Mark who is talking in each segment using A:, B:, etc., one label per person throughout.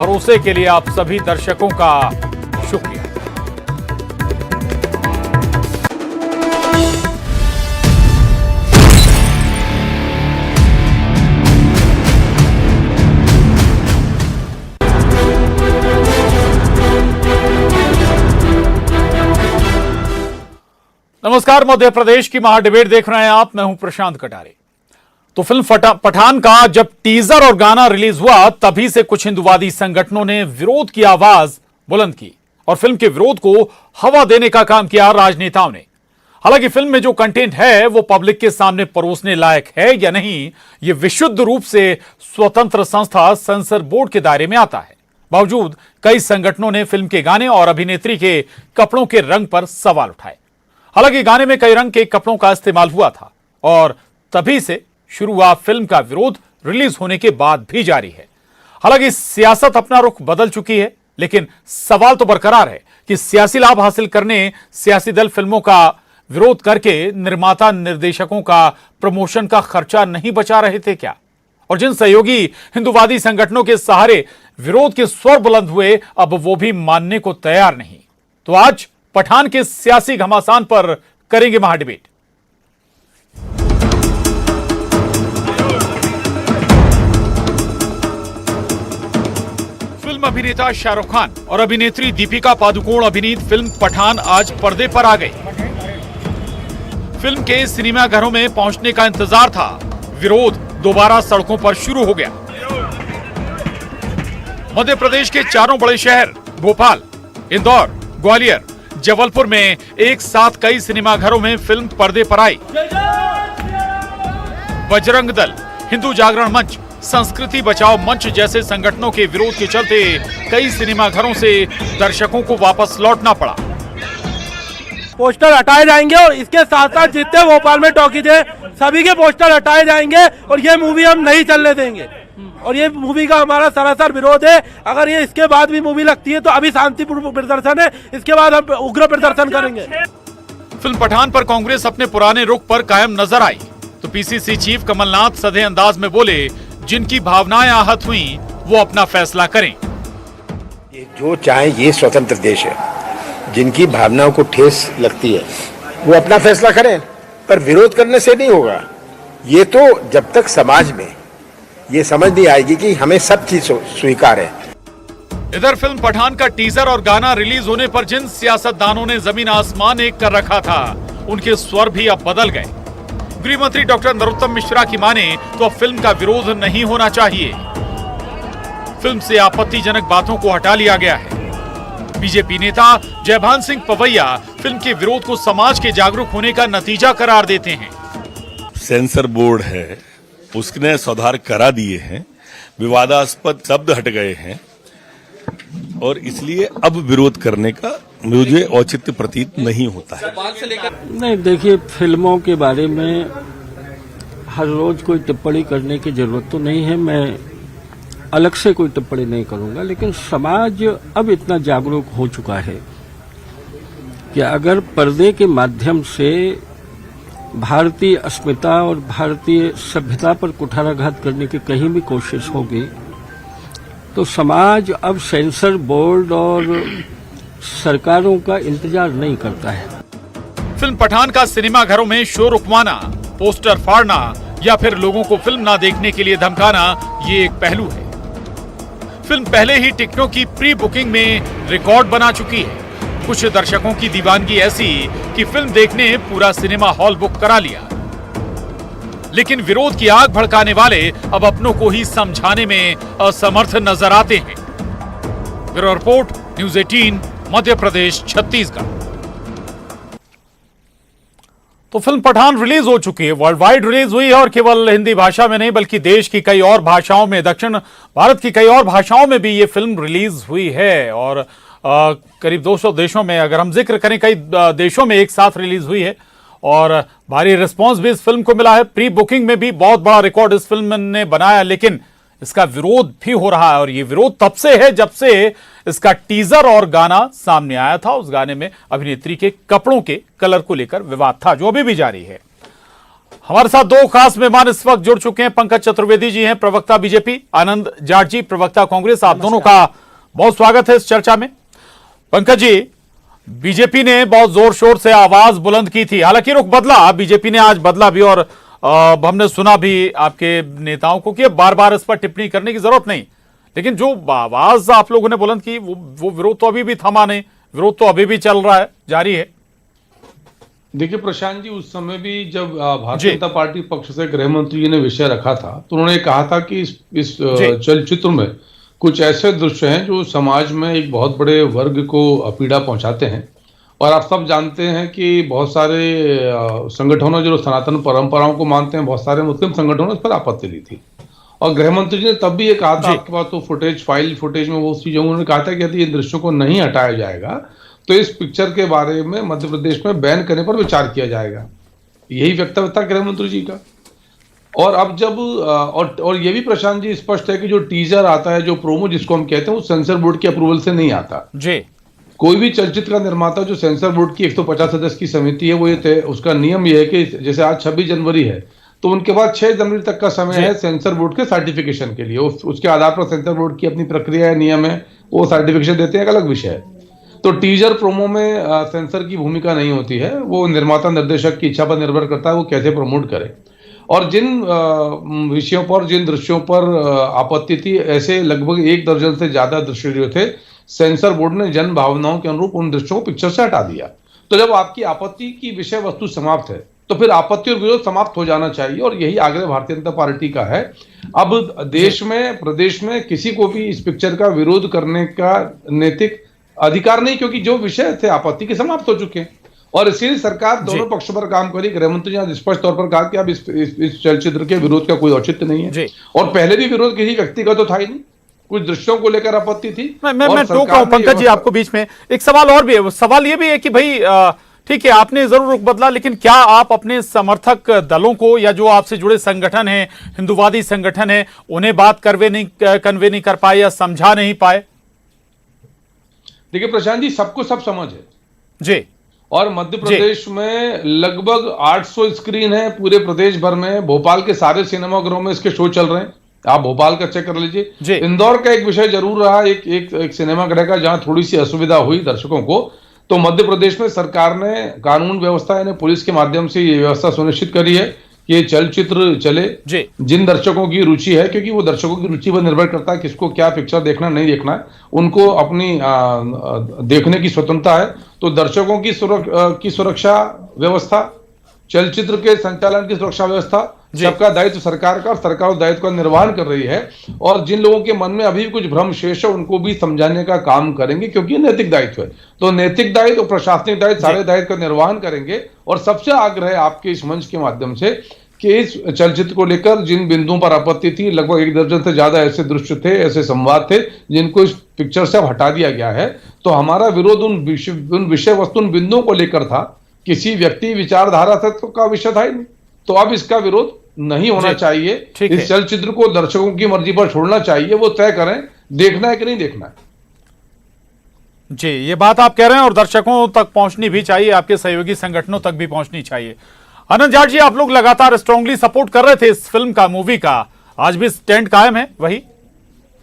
A: भरोसे के लिए आप सभी दर्शकों का शुक्रिया। नमस्कार, मध्य प्रदेश की महाडिबेट देख रहे हैं आप। मैं हूं प्रशांत कटारे। तो फिल्म पठान का जब टीजर और गाना रिलीज हुआ तभी से कुछ हिंदुवादी संगठनों ने विरोध की आवाज बुलंद की और फिल्म के विरोध को हवा देने का काम किया राजनेताओं ने। हालांकि फिल्म में जो कंटेंट है वो पब्लिक के सामने परोसने लायक है या नहीं, ये विशुद्ध रूप से स्वतंत्र संस्था सेंसर बोर्ड के दायरे में आता है। बावजूद कई संगठनों ने फिल्म के गाने और अभिनेत्री के कपड़ों के रंग पर सवाल उठाए। हालांकि गाने में कई रंग के कपड़ों का इस्तेमाल हुआ था और तभी से शुरू हुआ फिल्म का विरोध रिलीज होने के बाद भी जारी है। हालांकि सियासत अपना रुख बदल चुकी है, लेकिन सवाल तो बरकरार है कि सियासी लाभ हासिल करने सियासी दल फिल्मों का विरोध करके निर्माता निर्देशकों का प्रमोशन का खर्चा नहीं बचा रहे थे क्या? और जिन सहयोगी हिंदुवादी संगठनों के सहारे विरोध के स्वर बुलंद हुए, अब वो भी मानने को तैयार नहीं। तो आज पठान के सियासी घमासान पर करेंगे महाडिबेट। फिल्म अभिनेता शाहरुख खान और अभिनेत्री दीपिका पादुकोण अभिनीत फिल्म पठान आज पर्दे पर आ गई। फिल्म के सिनेमाघरों में पहुंचने का इंतजार था, विरोध दोबारा सड़कों पर शुरू हो गया। मध्य प्रदेश के चारों बड़े शहर भोपाल, इंदौर, ग्वालियर, जबलपुर में एक साथ कई सिनेमाघरों में फिल्म पर्दे पर आई। बजरंग दल, हिंदू जागरण मंच, संस्कृति बचाओ मंच जैसे संगठनों के विरोध के चलते कई सिनेमाघरों से दर्शकों को वापस लौटना पड़ा।
B: पोस्टर हटाए जाएंगे और इसके साथ साथ जितने भोपाल में टॉकीज है सभी के पोस्टर हटाए जाएंगे और ये मूवी हम नहीं चलने देंगे और ये मूवी का हमारा सरासर विरोध है। अगर ये इसके बाद भी मूवी लगती है तो अभी शांतिपूर्ण प्रदर्शन है, इसके बाद हम उग्र प्रदर्शन करेंगे।
A: फिल्म पठान पर कांग्रेस अपने पुराने रुख पर कायम नजर आई तो पीसीसी चीफ कमलनाथ सधे अंदाज में बोले, जिनकी भावनाएं आहत हुई वो अपना फैसला करें।
C: जो चाहे, ये स्वतंत्र देश है, जिनकी भावनाओं को ठेस लगती है वो अपना फैसला करें, पर विरोध करने से नहीं होगा। ये तो जब तक समाज में ये समझ नहीं आएगी कि हमें सब चीज स्वीकार है।
A: इधर फिल्म पठान का टीजर और गाना रिलीज होने पर जिन सियासतदानों ने जमीन आसमान एक कर रखा था, उनके स्वर भी अब बदल गए। गृह मंत्री डॉक्टर नरोत्तम मिश्रा की माने तो अब फिल्म का विरोध नहीं होना चाहिए। फिल्म से आपत्तिजनक बातों को हटा लिया गया है। बीजेपी नेता जयभान सिंह पवैया फिल्म के विरोध को समाज के जागरूक होने का नतीजा करार देते हैं।
D: सेंसर बोर्ड है, उसने सुधार करा दिए हैं, विवादास्पद शब्द हट गए हैं और इसलिए अब विरोध करने का मुझे औचित्य प्रतीत नहीं होता है।
E: नहीं, देखिए, फिल्मों के बारे में हर रोज कोई टिप्पणी करने की जरूरत तो नहीं है। मैं अलग से कोई टिप्पणी नहीं करूंगा, लेकिन समाज अब इतना जागरूक हो चुका है कि अगर पर्दे के माध्यम से भारतीय अस्मिता और भारतीय सभ्यता पर कुठाराघात करने की कहीं भी कोशिश होगी तो समाज अब सेंसर बोर्ड और सरकारों का इंतजार नहीं करता है।
A: फिल्म पठान का सिनेमाघरों में शो रुकवाना, पोस्टर फाड़ना या फिर लोगों को फिल्म ना देखने के लिए धमकाना, ये एक पहलू है। फिल्म पहले ही टिकटों की प्री बुकिंग में रिकॉर्ड बना चुकी है। कुछ दर्शकों की दीवानगी ऐसी कि फिल्म देखने पूरा सिनेमा हॉल बुक करा लिया। लेकिन विरोध की आग भड़काने वाले अब अपनों को ही समझाने में असमर्थ नजर आते हैं। Bureau report, news 18, Madhya Pradesh, Chhattisgarh. तो फिल्म पठान रिलीज हो चुकी है, वर्ल्ड वाइड रिलीज हुई है और केवल हिंदी भाषा में नहीं बल्कि देश की कई और भाषाओं में, दक्षिण भारत की कई और भाषाओं में भी ये फिल्म रिलीज हुई है और करीब 200 देशों में, अगर हम जिक्र करें, कई देशों में एक साथ रिलीज हुई है और भारी रिस्पांस भी इस फिल्म को मिला है। प्री बुकिंग में भी बहुत बड़ा रिकॉर्ड इस फिल्म ने बनाया, लेकिन इसका विरोध भी हो रहा है और ये विरोध तब से है जब से इसका टीजर और गाना सामने आया था। उस गाने में अभिनेत्री के कपड़ों के कलर को लेकर विवाद था, जो अभी भी जारी है। हमारे साथ दो खास मेहमान इस वक्त जुड़ चुके हैं। पंकज चतुर्वेदी जी हैं, प्रवक्ता बीजेपी, आनंद जाट जी, प्रवक्ता कांग्रेस। आप दोनों का बहुत स्वागत है इस चर्चा में। पंकज जी, बीजेपी ने बहुत जोर शोर से आवाज बुलंद की थी, हालांकि रुख बदला, बीजेपी ने आज बदला भी, और हमने सुना भी आपके नेताओं को कि बार बार इस पर टिप्पणी करने की जरूरत नहीं, लेकिन जो आवाज आप लोगों ने बुलंद की वो विरोध तो अभी भी थमा नहीं, विरोध तो अभी भी चल रहा है, जारी है।
F: देखिए प्रशांत जी, उस समय भी जब भारतीय जनता पार्टी पक्ष से गृह मंत्री जी ने विषय रखा था तो उन्होंने कहा था कि इस चलचित्र में कुछ ऐसे दृश्य हैं जो समाज में एक बहुत बड़े वर्ग को पीड़ा पहुंचाते हैं। और आप सब जानते हैं कि बहुत सारे संगठनों जो सनातन परंपराओं को मानते हैं, बहुत सारे मुस्लिम संगठनों ने इस पर आपत्ति ली थी। और गृह मंत्री जी ने तब भी ये कहा था, आपके पास तो फुटेज में वो चीजों, उन्होंने कहा था कि यदि इन दृश्यों को नहीं हटाया जाएगा तो इस पिक्चर के बारे में मध्य प्रदेश में बैन करने पर विचार किया जाएगा। यही वक्तव्य था गृह मंत्री जी का। और अब जब और ये भी प्रशांत जी स्पष्ट है कि जो टीजर आता है, जो प्रोमो जिसको हम कहते हैं, वो सेंसर बोर्ड के अप्रूवल से नहीं आता जी। कोई भी चलचित्र का निर्माता जो सेंसर बोर्ड की 150 सदस्य की समिति है, वो उसका नियम ये है कि जैसे आज 26 जनवरी है तो उनके पास 6 जनवरी तक का समय है सेंसर बोर्ड के सर्टिफिकेशन के लिए। उसके आधार पर सेंसर बोर्ड की अपनी प्रक्रिया है, नियम है, वो सर्टिफिकेशन देते हैं, एक अलग विषय है। तो टीजर प्रोमो में सेंसर की भूमिका नहीं होती है, वो निर्माता निर्देशक की इच्छा पर निर्भर करता है वो कैसे प्रमोट करे। और जिन विषयों पर, जिन दृश्यों पर आपत्ति थी, ऐसे लगभग 1 दर्जन से ज्यादा दृश्य जो थे, सेंसर बोर्ड ने जन भावनाओं के अनुरूप उन दृश्यों को पिक्चर से हटा दिया। तो जब आपकी आपत्ति की विषय वस्तु समाप्त है तो फिर आपत्ति और विरोध समाप्त हो जाना चाहिए, और यही आग्रह भारतीय जनता पार्टी का है। अब देश में, प्रदेश में किसी को भी इस पिक्चर का विरोध करने का नैतिक अधिकार नहीं, क्योंकि जो विषय थे आपत्ति के समाप्त हो चुके हैं। और इसीलिए सरकार दोनों पक्षों पर काम करी। गृह मंत्री ने स्पष्ट तौर पर कहा कि अब इस चलचित्र के विरोध का कोई औचित्य नहीं है, और पहले भी विरोध किसी व्यक्ति का तो था ही नहीं, कुछ दृश्यों को लेकर आपत्ति थी।
A: मैं टोक रहा हूं पंकज जी आपको बीच में। एक सवाल और भी है, सवाल ये भी है कि भाई ठीक है, आपने जरूर रुख बदला, लेकिन क्या आप अपने समर्थक दलों को या जो आपसे जुड़े संगठन हैं, हिंदूवादी संगठन है, उन्हें बात कन्वे नहीं कर पाए या समझा नहीं पाए?
F: देखिए प्रशांत जी, सबको सब समझ है
A: जी, और
F: मध्य प्रदेश में लगभग 800 स्क्रीन है पूरे प्रदेश भर में। भोपाल के सारे सिनेमाघरों में इसके शो चल रहे हैं, आप भोपाल का चेक कर लीजिए। इंदौर का एक विषय जरूर रहा, एक सिनेमाघर का, जहां थोड़ी सी असुविधा हुई दर्शकों को। तो मध्य प्रदेश में सरकार ने कानून व्यवस्था यानी पुलिस के माध्यम से ये व्यवस्था सुनिश्चित करी है कि ये चलचित्र चले जिन दर्शकों की रुचि है, क्योंकि वो दर्शकों की रुचि पर निर्भर करता है किसको क्या पिक्चर देखना नहीं देखना है, उनको अपनी देखने की स्वतंत्रता है। तो दर्शकों की सुरक्षा व्यवस्था, चलचित्र के संचालन की सुरक्षा व्यवस्था, सबका दायित्व सरकार का, और सरकार उस दायित्व का निर्वहन कर रही है। और जिन लोगों के मन में अभी भी कुछ भ्रम शेष है, उनको भी समझाने का काम करेंगे, क्योंकि नैतिक दायित्व है। तो नैतिक दायित्व और प्रशासनिक दायित्व, सारे दायित्व का निर्वहन करेंगे। और सबसे आग्रह है आपके इस मंच के माध्यम से कि इस चलचित्र को लेकर जिन बिंदुओं पर आपत्ति थी, लगभग 1 दर्जन से ज्यादा ऐसे दृश्य थे, ऐसे संवाद थे जिनको इस पिक्चर से हटा दिया गया है। तो हमारा विरोध उन विषय वस्तु, उन बिंदुओं को लेकर था, किसी व्यक्ति विचारधारा से तो का विषय था ही नहीं। तो अब इसका विरोध नहीं होना चाहिए। इस चलचित्र को दर्शकों की मर्जी पर छोड़ना चाहिए, वो तय करें देखना है कि नहीं देखना है।
A: जी, ये बात आप कह रहे हैं, और दर्शकों तक पहुंचनी भी चाहिए, आपके सहयोगी संगठनों तक भी पहुंचनी चाहिए। आनंद जाट जी, आप लोग लगातार स्ट्रांगली सपोर्ट कर रहे थे इस फिल्म का, मूवी का, आज भी स्टैंड कायम है वही?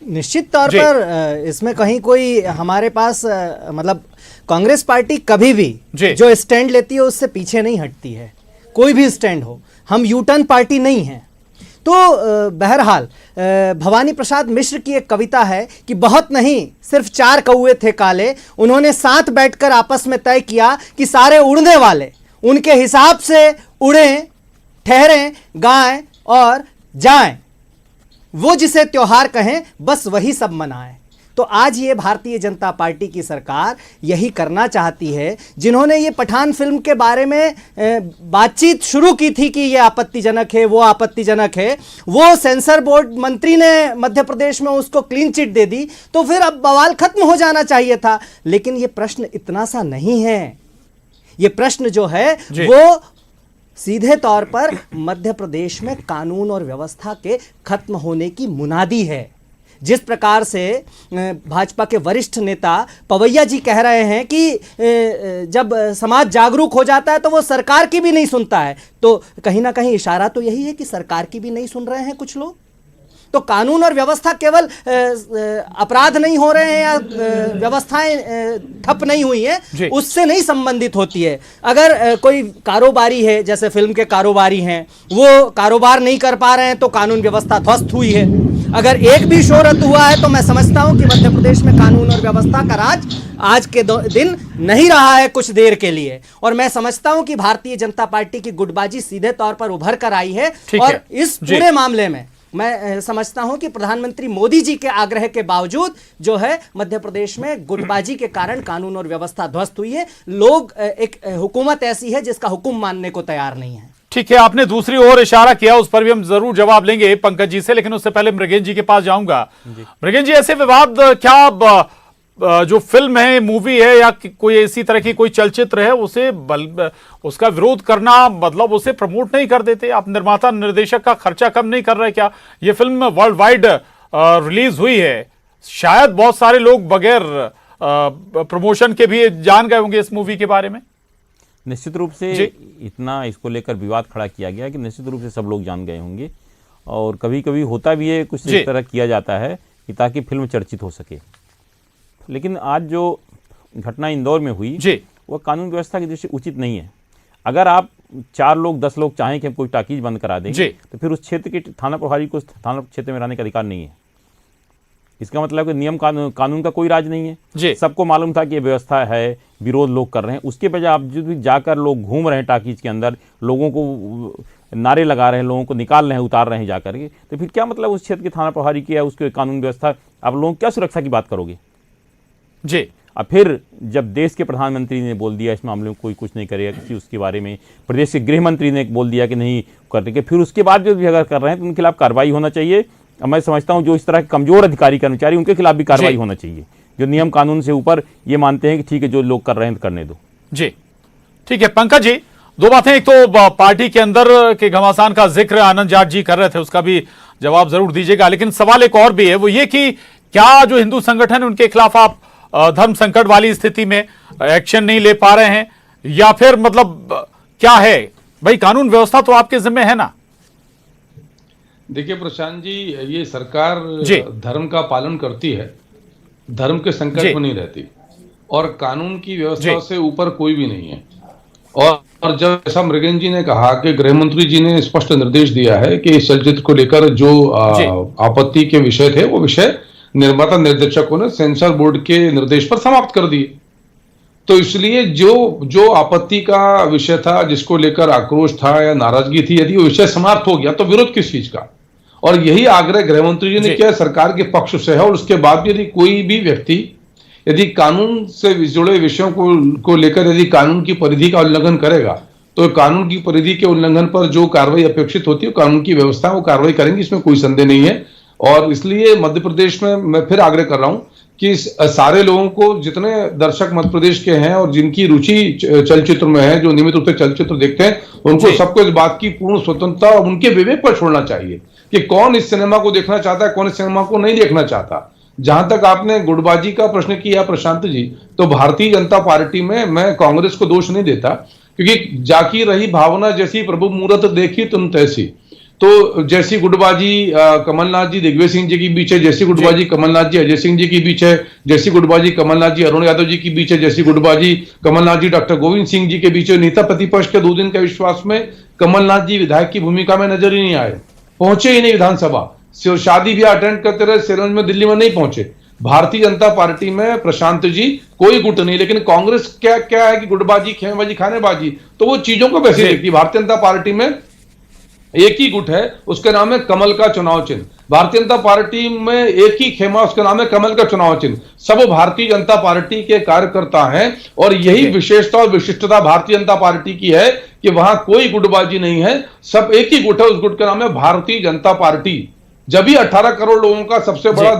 G: निश्चित तौर पर इसमें कहीं कोई हमारे पास मतलब कांग्रेस पार्टी कभी भी जो स्टैंड लेती है उससे पीछे नहीं हटती है, कोई भी स्टैंड हो। हम यूटर्न पार्टी नहीं है। तो बहरहाल भवानी प्रसाद मिश्र की एक कविता है कि बहुत नहीं, सिर्फ 4 कौवे थे काले, उन्होंने साथ बैठकर आपस में तय किया कि सारे उड़ने वाले उनके हिसाब से उड़ें, ठहरें, गाएं और जाएं, वो जिसे त्योहार कहें बस वही सब मनाएं। तो आज ये भारतीय जनता पार्टी की सरकार यही करना चाहती है। जिन्होंने ये पठान फिल्म के बारे में बातचीत शुरू की थी कि ये आपत्तिजनक है, वो आपत्तिजनक है, वो सेंसर बोर्ड मंत्री ने मध्य प्रदेश में उसको क्लीन चिट दे दी, तो फिर अब बवाल खत्म हो जाना चाहिए था। लेकिन ये प्रश्न इतना सा नहीं है। ये प्रश्न जो है वो सीधे तौर पर मध्य प्रदेश में कानून और व्यवस्था के खत्म होने की मुनादी है। जिस प्रकार से भाजपा के वरिष्ठ नेता पवैया जी कह रहे हैं कि जब समाज जागरूक हो जाता है तो वो सरकार की भी नहीं सुनता है, तो कहीं ना कहीं इशारा तो यही है कि सरकार की भी नहीं सुन रहे हैं कुछ लोग। तो कानून और व्यवस्था केवल अपराध नहीं हो रहे हैं या व्यवस्थाएं ठप नहीं हुई हैं, उससे नहीं संबंधित होती है। अगर कोई कारोबारी है, जैसे फिल्म के कारोबारी हैं, वो कारोबार नहीं कर पा रहे हैं तो कानून व्यवस्था ध्वस्त हुई है। अगर एक भी शो रद्द हुआ है तो मैं समझता हूं कि मध्य प्रदेश में कानून और व्यवस्था का राज आज के दिन नहीं रहा है कुछ देर के लिए। और मैं समझता हूं कि भारतीय जनता पार्टी की गुटबाजी सीधे तौर पर उभर कर आई है। और इस पूरे मामले में मैं समझता हूं कि प्रधानमंत्री मोदी जी के आग्रह के बावजूद जो है मध्य प्रदेश में गुटबाजी के कारण कानून और व्यवस्था ध्वस्त हुई है। लोग एक हुकूमत ऐसी है जिसका हुक्म मानने को तैयार नहीं है।
A: ठीक है, आपने दूसरी ओर इशारा किया, उस पर भी हम जरूर जवाब लेंगे पंकज जी से, लेकिन उससे पहले मृगेन जी के पास जाऊंगा। मृगेन जी, ऐसे विवाद क्या जो फिल्म है, मूवी है या कोई इसी तरह की कोई चलचित्र है, उसे उसका विरोध करना मतलब उसे प्रमोट नहीं कर देते? आप निर्माता निर्देशक का खर्चा कम नहीं कर रहे क्या? ये फिल्म वर्ल्ड वाइड रिलीज हुई है, शायद बहुत सारे लोग बगैर प्रमोशन के भी जान गए होंगे इस मूवी के बारे में।
H: निश्चित रूप से इतना इसको लेकर विवाद खड़ा किया गया कि निश्चित रूप से सब लोग जान गए होंगे। और कभी कभी होता भी है, कुछ इस तरह किया जाता है कि ताकि फिल्म चर्चित हो सके। लेकिन आज जो घटना इंदौर में हुई वह कानून व्यवस्था की दृष्टि उचित नहीं है। अगर आप 4 लोग 10 लोग चाहें कि हम कोई टाकीज बंद करा दें तो फिर उस क्षेत्र के थाना प्रभारी को थाना क्षेत्र में रहने का अधिकार नहीं है। इसका मतलब है कि नियम कानून का कोई राज नहीं है। सबको मालूम था कि ये व्यवस्था है, विरोध लोग कर रहे हैं, उसके बजाय आप जो भी जाकर लोग घूम रहे हैं टाकीज के अंदर, लोगों को नारे लगा रहे हैं, लोगों को निकाल रहे हैं, उतार रहे हैं जाकर के, तो फिर क्या मतलब उस क्षेत्र के थाना प्रभारी की या उसके कानून व्यवस्था, आप लोगों क्या सुरक्षा की बात करोगे? अब फिर जब देश के प्रधानमंत्री ने बोल दिया इस मामले में कोई कुछ नहीं करेगा किसी उसके बारे में, प्रदेश के गृह मंत्री ने बोल दिया कि नहीं करने के, फिर उसके बाद जो भी अगर कर रहे हैं तो उनके खिलाफ कार्रवाई होना चाहिए। मैं समझता हूं जो इस तरह के कमजोर अधिकारी कर्मचारी, उनके खिलाफ भी कार्रवाई होना चाहिए, जो नियम कानून से ऊपर ये मानते हैं कि ठीक है जो लोग कर रहे हैं करने दो।
A: जी ठीक है। पंकज जी, 2 बातें, एक तो पार्टी के अंदर के घमासान का जिक्र आनंद जाट जी कर रहे थे, उसका भी जवाब जरूर दीजिएगा, लेकिन सवाल एक और भी है, वो ये कि क्या जो हिंदू संगठन है उनके खिलाफ आप धर्म संकट वाली स्थिति में एक्शन नहीं ले पा रहे हैं, या फिर मतलब क्या है भाई? कानून व्यवस्था तो आपके जिम्मे है ना।
F: देखिए प्रशांत जी, ये सरकार धर्म का पालन करती है, धर्म के संकट में नहीं रहती, और कानून की व्यवस्था से ऊपर कोई भी नहीं है। और जब ऐसा मृगेन जी ने कहा कि गृह मंत्री जी ने स्पष्ट निर्देश दिया है कि इस चलचित्र को लेकर जो आपत्ति के विषय थे वो विषय निर्माता निर्देशकों ने सेंसर बोर्ड के निर्देश पर समाप्त कर दिए, तो इसलिए जो आपत्ति का विषय था, जिसको लेकर आक्रोश था या नाराजगी थी, यदि वो विषय समाप्त हो गया तो विरोध किस चीज का? और यही आग्रह गृह मंत्री जी ने किया, सरकार के पक्ष से है। और उसके बाद भी यदि कोई भी व्यक्ति यदि कानून से जुड़े विषयों को लेकर यदि कानून की परिधि का उल्लंघन करेगा तो कानून की परिधि के उल्लंघन पर जो कार्रवाई अपेक्षित होती है कानून की व्यवस्था वो कार्रवाई करेंगी, इसमें कोई संदेह नहीं है। और इसलिए मध्य प्रदेश में मैं फिर आग्रह कर रहा हूं कि सारे लोगों को, जितने दर्शक मध्य प्रदेश के हैं और जिनकी रुचि चलचित्र में है, जो नियमित रूप से चलचित्र देखते हैं, उनको सबको इस बात की पूर्ण स्वतंत्रता और उनके विवेक पर छोड़ना चाहिए कि कौन इस सिनेमा को देखना चाहता है, कौन इस सिनेमा को नहीं देखना चाहता। जहां तक आपने गुटबाजी का प्रश्न किया प्रशांत जी, तो भारतीय जनता पार्टी में मैं कांग्रेस को दोष नहीं देता, क्योंकि जाकी रही भावना जैसी प्रभु मूरत देखी तुम तैसी। तो जैसी गुटबाजी कमलनाथ जी दिग्विजय सिंह जी के बीच है, जैसी गुटबाजी कमलनाथ जी अजय सिंह जी के बीच है, जैसी गुटबाजी कमलनाथ जी अरुण यादव जी के बीच है, जैसी गुटबाजी कमलनाथ जी डॉक्टर गोविंद सिंह जी के बीच है। नेता प्रतिपक्ष के 2 दिन के विश्वास में कमलनाथ जी विधायक की भूमिका में नजर ही नहीं आए, पहुंचे ही नहीं विधानसभा, शादी भी अटेंड करते रहे, सेलन में दिल्ली में नहीं पहुंचे। भारतीय जनता पार्टी में प्रशांत जी कोई गुट नहीं, लेकिन कांग्रेस क्या है कि गुटबाजी, खेमेबाजी, खानेबाजी, तो वो चीजों को वैसे देखती है। भारतीय जनता पार्टी में एक ही गुट है, उसका नाम है कमल का चुनाव चिन्ह। भारतीय जनता पार्टी में एक ही खेमा, उसका नाम है कमल का चुनाव चिन्ह। सब भारतीय जनता पार्टी के कार्यकर्ता हैं, और यही विशेषता और विशिष्टता भारतीय जनता पार्टी की है कि वहां कोई गुटबाजी नहीं है, सब एक ही गुट है, उस गुट का नाम है भारतीय जनता पार्टी। जब भी 18 करोड़ लोगों का सबसे बड़ा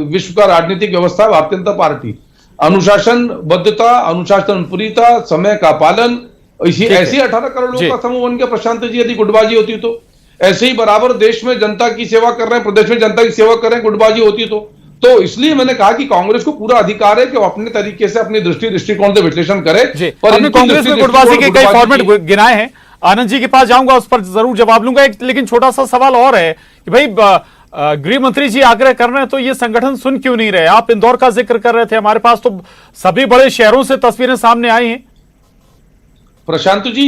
F: विश्व का राजनीतिक व्यवस्था है भारतीय जनता पार्टी। अनुशासनबद्धता, अनुशासनप्रियता, समय का पालन, ऐसी 18 करोड़ लोगों का समूह बन गया प्रशांत जी, यदि गुटबाजी होती तो ऐसे ही बराबर देश में जनता की सेवा कर रहे हैं, प्रदेश में जनता की सेवा कर रहे हैं, गुटबाजी होती तो इसलिए मैंने कहा कि कांग्रेस को पूरा अधिकार है कि वो अपने तरीके से अपनी दृष्टिकोण से विश्लेषण करे।
A: पर हमने कांग्रेस में गुटबाजी के कई फॉर्मेट गिनाए हैं। आनंद जी के पास जाऊंगा, उस पर जरूर जवाब लूंगा। लेकिन छोटा सा सवाल और है कि भाई गृह मंत्री जी आग्रह कर रहे हैं तो ये संगठन सुन क्यों नहीं रहे? आप इंदौर का जिक्र कर रहे थे, हमारे पास तो सभी बड़े शहरों से तस्वीरें सामने आई हैं।
F: प्रशांत जी,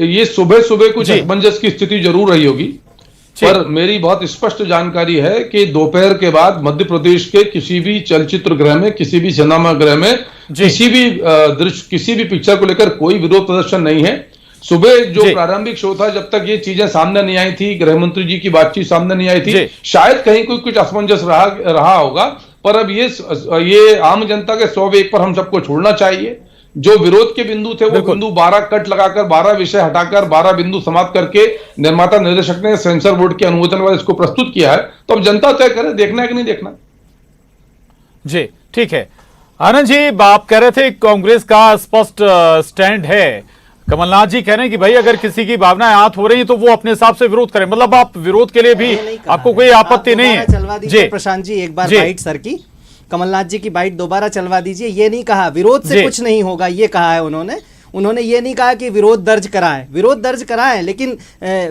F: ये सुबह सुबह कुछ असमंजस की स्थिति जरूर रही होगी, पर मेरी बहुत स्पष्ट जानकारी है कि दोपहर के बाद मध्य प्रदेश के किसी भी चलचित्र गृह में, किसी भी सिनेमा गृह में, किसी भी पिक्चर को लेकर कोई विरोध प्रदर्शन नहीं है। सुबह जो प्रारंभिक शो था, जब तक ये चीजें सामने नहीं आई थी, गृह मंत्री जी की बातचीत सामने नहीं आई थी, शायद कहीं कोई कुछ असमंजस रहा होगा। पर अब ये आम जनता के स्वविवेक पर हम सबको छोड़ना चाहिए। जो विरोध के बिंदु थे वो बिंदु 12 कट लगाकर, 12 विषय हटाकर, 12 बिंदु समाप्त करके निर्माता निर्देशक ने सेंसर बोर्ड के अनुमोदन के बाद इसको प्रस्तुत किया है। तो अब जनता तय करे देखना है कि नहीं देखना।
A: जी ठीक है। आनंद जी, आप कह रहे थे कांग्रेस का स्पष्ट स्टैंड है। कमलनाथ जी कह रहे हैं कि भाई अगर किसी की भावनाएं आहत हो रही है तो वो अपने हिसाब से विरोध करें। मतलब आप विरोध के लिए भी आपको कोई आपत्ति नहीं है?
G: चलवा दीजिए प्रशांत जी एक बार बाइट सर की, कमलनाथ जी की बाइट दोबारा चलवा दीजिए। ये नहीं कहा विरोध से कुछ नहीं होगा, ये कहा है उन्होंने ये नहीं कहा कि विरोध दर्ज कराएं। विरोध दर्ज कराएं, लेकिन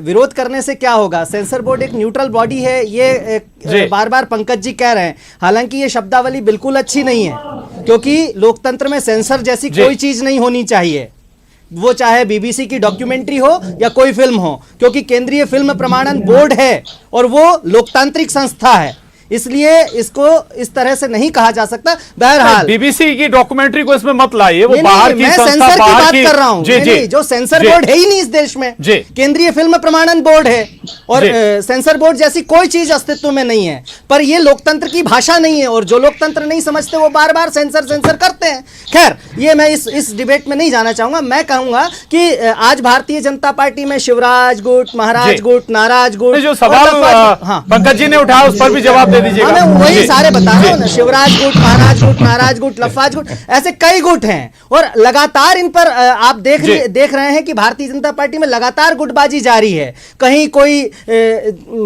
G: विरोध करने से क्या होगा? सेंसर बोर्ड एक न्यूट्रल बॉडी है, ये बार बार पंकज जी कह रहे हैं। हालांकि ये शब्दावली बिल्कुल अच्छी नहीं है, क्योंकि लोकतंत्र में सेंसर जैसी कोई चीज नहीं होनी चाहिए, वो चाहे बीबीसी की डॉक्यूमेंट्री हो या कोई फिल्म हो, क्योंकि केंद्रीय फिल्म प्रमाणन बोर्ड है और वो लोकतांत्रिक संस्था है, इसलिए इसको इस तरह से नहीं कहा जा सकता। बहरहाल
A: बीबीसी की डॉक्यूमेंट्री को इसमें मत लाइए, वो बाहर की
G: संस्था, सेंसर की बात कर रहा हूं। जो सेंसर बोर्ड है ही नहीं इस देश में, केंद्रीय फिल्म प्रमाणन बोर्ड है और सेंसर बोर्ड जैसी कोई चीज अस्तित्व में नहीं है। पर ये लोकतंत्र की भाषा नहीं है और जो लोकतंत्र नहीं समझते वो बार बार सेंसर करते हैं। खैर, ये मैं इस डिबेट में नहीं जाना चाहूंगा। मैं कहूंगा कि आज भारतीय जनता पार्टी में शिवराज गुट, महाराज गुट, नाराज गुट,
A: जो सवाल पंकज जी ने उठाया उस पर भी जवाब दे दीजिएगा।
G: मैं वही सारे बता रहा हूं ना, शिवराज गुट, महाराज गुट, नाराज गुट, लफाज गुट, ऐसे कई गुट हैं और लगातार इन पर आप देख रहे हैं कि भारतीय जनता पार्टी में लगातार गुटबाजी जारी है। कहीं कोई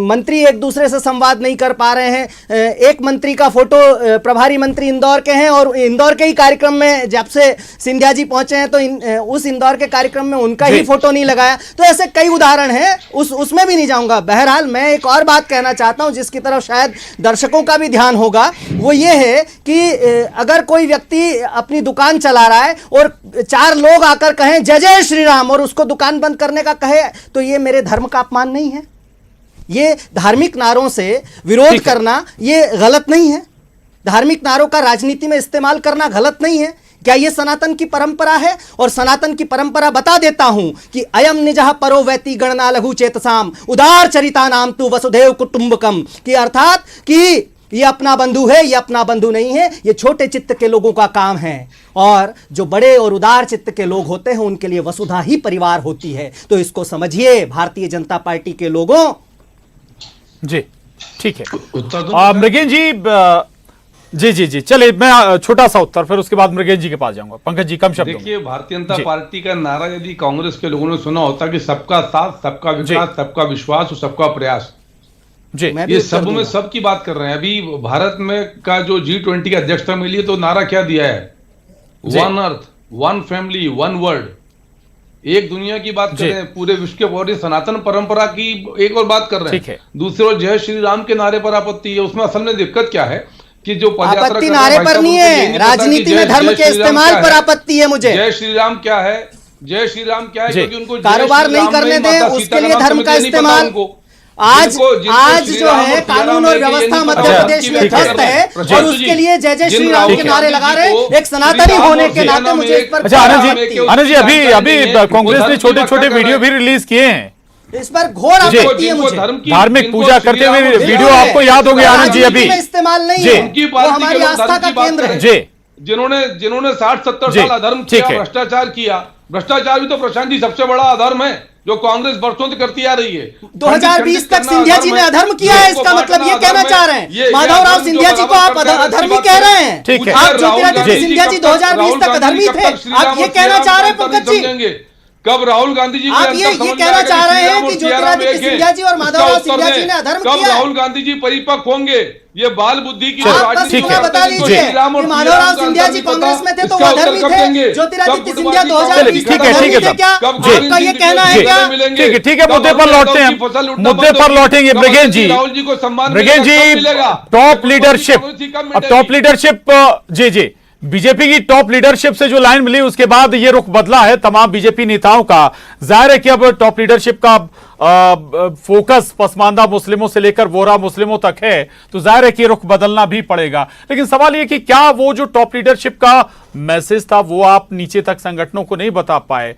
G: मंत्री एक दूसरे से संवाद नहीं कर पा रहे हैं। एक मंत्री का फोटो, प्रभारी मंत्री इंदौर के हैं और इंदौर के ही कार्यक्रम में जब से सिंधिया जी पहुंचे हैं तो उस इंदौर के कार्यक्रम में उनका ही फोटो नहीं लगाया। तो ऐसे कई उदाहरण हैं, उसमें भी नहीं जाऊंगा। बहरहाल मैं एक और बात कहना चाहता हूं जिसकी तरफ शायद दर्शकों का भी ध्यान होगा, वो ये है कि अगर कोई व्यक्ति अपनी दुकान चला रहा है और 4 लोग आकर कहें जय जय श्री राम और उसको दुकान बंद करने का कहे, तो ये मेरे धर्म का अपमान नहीं है? ये धार्मिक नारों से विरोध करना ये गलत नहीं है? धार्मिक नारों का राजनीति में इस्तेमाल करना गलत नहीं है? क्या ये सनातन की परंपरा है? और सनातन की परंपरा बता देता हूं कि अयम निजः परो वैति गणना लघु चेतसाम उदार चरिता नाम तु वसुधैव कुटुंबकम, कि अर्थात कि ये अपना बंधु है, ये अपना बंधु नहीं है, ये छोटे चित्त के लोगों का काम है और जो बड़े और उदार चित्त के लोग होते हैं उनके लिए वसुधा ही परिवार होती है। तो इसको समझिए भारतीय जनता पार्टी के लोगों।
A: जी ठीक है। मृगेन जी चले, मैं छोटा सा उत्तर, फिर उसके बाद मृगेश जी के पास जाऊंगा। पंकज जी कम शब्द।
F: देखिए, भारतीय जनता पार्टी का नारा यदि कांग्रेस के लोगों ने सुना होता कि सबका साथ, सबका विकास, सबका विश्वास और सबका प्रयास,
A: जी
F: ये सब में सब की बात कर रहे हैं। अभी भारत में का जो G20 का अध्यक्षता मिली है तो नारा क्या दिया है? One earth, one family, one world. एक दुनिया की बात कर रहे हैं, पूरे विश्व के पूरी सनातन परंपरा की एक और बात कर रहे हैं। दूसरी ओर जय श्री राम के नारे पर आपत्ति है। उसमें असल में दिक्कत क्या है कि जो
G: आपत्ति नारे पर नहीं है, राजनीति में धर्म के इस्तेमाल पर आपत्ति है मुझे।
F: जय श्री राम क्या है? जय श्री राम क्या है? क्योंकि उनको
G: कारोबार नहीं करने दें, उसके लिए धर्म का इस्तेमाल। आज जो है कानून और व्यवस्था मध्य प्रदेश में ध्वस्त है और उसके लिए जय जय श्री राम के नारे लगा रहे हैं। एक सनातनी होने के नाते मुझे इस पर।
A: अच्छा आनंद जी अभी कांग्रेस ने छोटे छोटे वीडियो भी रिलीज किए हैं,
G: इस पर घोर आपत्ति है मुझे।
A: धार्मिक पूजा करते हुए वीडियो आपको याद होंगे आनंद जी। अभी
G: इस्तेमाल नहीं है, वो हमारी आस्था का केंद्र है।
F: जिन्होंने 60-70 साल अधर्म किया, भ्रष्टाचार किया। भ्रष्टाचार भी तो प्रशांत जी सबसे बड़ा अधर्म है जो कांग्रेस वर्षों से करती आ रही है।
G: 2020 तक सिंधिया जी ने अधर्म किया है, इसका मतलब ये कहना चाह रहे हैं माधवराव सिंधिया जी को आप अधर्मी कह रहे हैं? आप ज्योतिरादित्य सिंधिया जी 2020 तक अधर्मी थे, आप ये कहना चाह रहे हैं पंकज जी?
F: कब राहुल गांधी जी
G: आप ये कहना चाह रहे हैं कि ज्योतिरादित्य सिंधिया जी और माधवराव सिंधिया जी ने अधर्म किया?
F: कब राहुल गांधी जी परिपक्व होंगे? ये बाल बुद्धि की
G: आप बस इतना बता दीजिए कि माधवराव सिंधिया जी कांग्रेस में थे तो वो अधर्मी थे, ज्योतिरादित्य सिंधिया 2020 में अधर्मी थे क्या? आपका ये कहना है क्या?
A: ठीक है, मुद्दे पर लौटते हैं, मुद्दे पर लौटेंगे। मृगेश जी,
F: राहुल जी को सम्मान
A: मृगेश जी, टॉप लीडरशिप, अब टॉप लीडरशिप, जी बीजेपी की टॉप लीडरशिप से जो लाइन मिली उसके बाद ये रुख बदला है तमाम बीजेपी नेताओं का। जाहिर है कि अब टॉप लीडरशिप का फोकस पसमानदा मुस्लिमों से लेकर वोरा मुस्लिमों तक है, तो जाहिर है कि रुख बदलना भी पड़ेगा। लेकिन सवाल ये कि क्या वो जो टॉप लीडरशिप का मैसेज था वो आप नीचे तक संगठनों को नहीं बता पाए?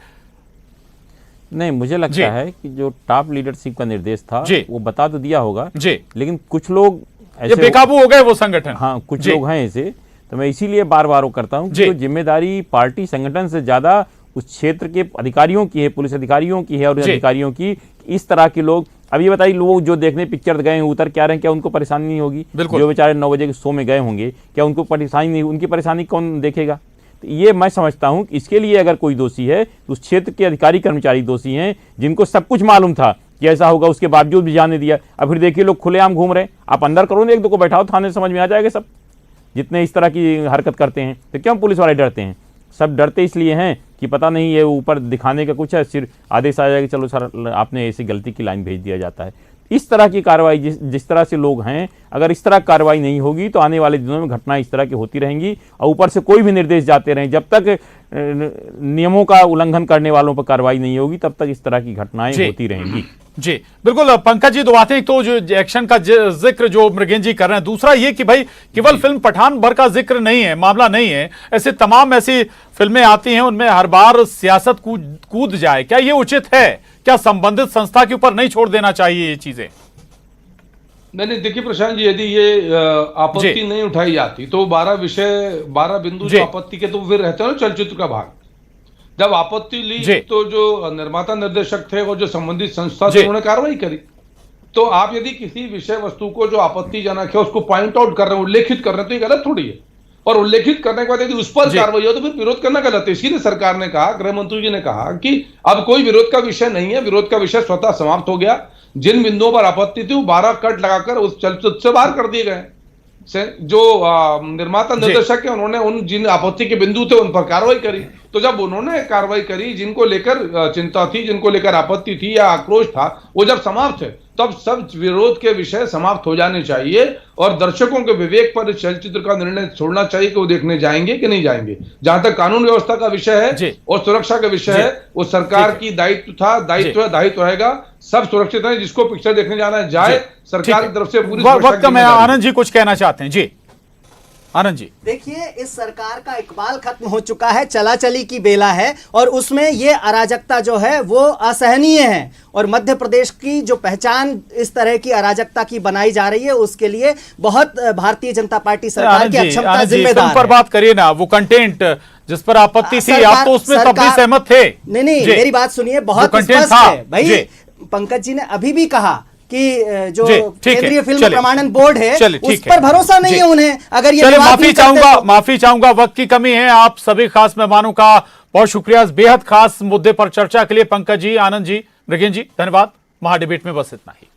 H: नहीं, मुझे लगता है कि जो टॉप लीडरशिप का निर्देश था वो बता तो दिया होगा जी, लेकिन कुछ लोग
A: ऐसे बेकाबू हो गए वो संगठन।
H: हाँ, कुछ लोग हैं ऐसे, तो मैं इसीलिए बार बार वो करता हूं कि जो जिम्मेदारी पार्टी संगठन से ज्यादा उस क्षेत्र के अधिकारियों की है, पुलिस अधिकारियों की है और अधिकारियों की, इस तरह के लोग। अब ये बताइए, लोग जो देखने पिक्चर गए हैं उतर क्या रहे हैं, क्या उनको परेशानी नहीं होगी? जो बेचारे 9 बजे के शो में गए होंगे, क्या उनको परेशानी नहीं? उनकी परेशानी कौन देखेगा? तो ये मैं समझता हूं कि इसके लिए अगर कोई दोषी है तो उस क्षेत्र के अधिकारी कर्मचारी दोषी हैं, जिनको सब कुछ मालूम था कि ऐसा होगा, उसके बावजूद भी जाने दिया। अब फिर देखिए लोग खुलेआम घूम रहे हैं। आप अंदर करो ना, एक दो को बैठाओ थाने, समझ में आ जाएगा सब, जितने इस तरह की हरकत करते हैं। तो क्यों पुलिस वाले डरते हैं? सब डरते इसलिए हैं कि पता नहीं ये ऊपर दिखाने का कुछ है, सिर्फ आदेश आ जाएगा कि चलो सर आपने ऐसी गलती की लाइन भेज दिया जाता है। इस तरह की कार्रवाई जिस तरह से लोग हैं, अगर इस तरह कार्रवाई नहीं होगी तो आने वाले दिनों में घटनाएं इस तरह की होती रहेंगी। और ऊपर से कोई भी निर्देश जाते रहें, जब तक नियमों का उल्लंघन करने वालों पर कार्रवाई नहीं होगी तब तक इस तरह की घटनाएं होती रहेंगी।
A: जी बिल्कुल। पंकज जी, दो बातें, तो जो एक्शन का जिक्र जो मृगेश जी कर रहे हैं, दूसरा ये कि भाई केवल फिल्म पठान भर का जिक्र नहीं है, मामला नहीं है, ऐसे तमाम ऐसी फिल्में आती हैं उनमें हर बार सियासत कूद जाए, क्या ये उचित है? क्या संबंधित संस्था के ऊपर नहीं छोड़ देना चाहिए ये चीजें?
F: नहीं, देखिए प्रशांत जी, यदि ये आपत्ति नहीं उठाई जाती तो 12 बिंदु जो आपत्ति के तो फिर रहते हैं ना चलचित्र का भाग। जब आपत्ति ली तो जो निर्माता निर्देशक थे और जो संबंधित संस्था थी उन्होंने कार्रवाई करी। तो आप यदि किसी विषय वस्तु को जो आपत्तिजनक है उसको पॉइंट आउट कर रहे हैं, उल्लेखित कर रहे हैं, तो ये गलत थोड़ी है। और उल्लेखित करने के बाद यदि उस पर कार्रवाई हो तो फिर विरोध करना गलत है। इसीलिए सरकार ने कहा, गृह मंत्री जी ने कहा कि अब कोई विरोध का विषय नहीं है, विरोध का विषय स्वतः समाप्त हो गया। जिन बिंदुओं पर आपत्ति थी वो 12 कट लगाकर उस चलचित्र से बाहर कर दिए गए। जो निर्माता निर्देशक है उन्होंने उन जिन आपत्ति के बिंदु थे उन पर कार्रवाई करी। तो जब उन्होंने कार्रवाई करी, जिनको लेकर चिंता थी, जिनको लेकर आपत्ति थी या आक्रोश था, वो जब समाप्त है तब सब विरोध के विषय समाप्त हो जाने चाहिए और दर्शकों के विवेक पर चलचित्र का निर्णय छोड़ना चाहिए कि वो देखने जाएंगे कि नहीं जाएंगे। जहां तक कानून व्यवस्था का विषय है और सुरक्षा का विषय है, वो सरकार की दायित्व रहेगा। सब सुरक्षित है, जिसको पिक्चर देखने जाना है जाए, सरकार की तरफ से पूरी
A: वक्त में। आनंद जी कुछ कहना चाहते हैं? जी आनंद जी,
G: देखिए, इस सरकार का इकबाल खत्म हो चुका है, चलाचली की बेला है और उसमें ये अराजकता जो है वो असहनीय है। और मध्य प्रदेश की जो पहचान इस तरह की अराजकता की बनाई जा रही है उसके लिए बहुत भारतीय जनता पार्टी सरकार की अक्षमता जिम्मेदार है।
A: पर बात करिए ना, वो कंटेंट जिस पर आपत्ति थी, आप तो उसमें तब भी सहमत थे।
G: नहीं, मेरी बात सुनिए, बहुत स्पष्ट है भाई। पंकज जी ने अभी भी कहा कि जो केंद्रीय फिल्म प्रमाणन बोर्ड है उस पर भरोसा नहीं है उन्हें। अगर ये
A: माफी चाहूंगा, वक्त की कमी है। आप सभी खास मेहमानों का बहुत शुक्रिया इस बेहद खास मुद्दे पर चर्चा के लिए। पंकज जी, आनंद जी, मृगेश जी, धन्यवाद। महाडिबेट में बस इतना ही।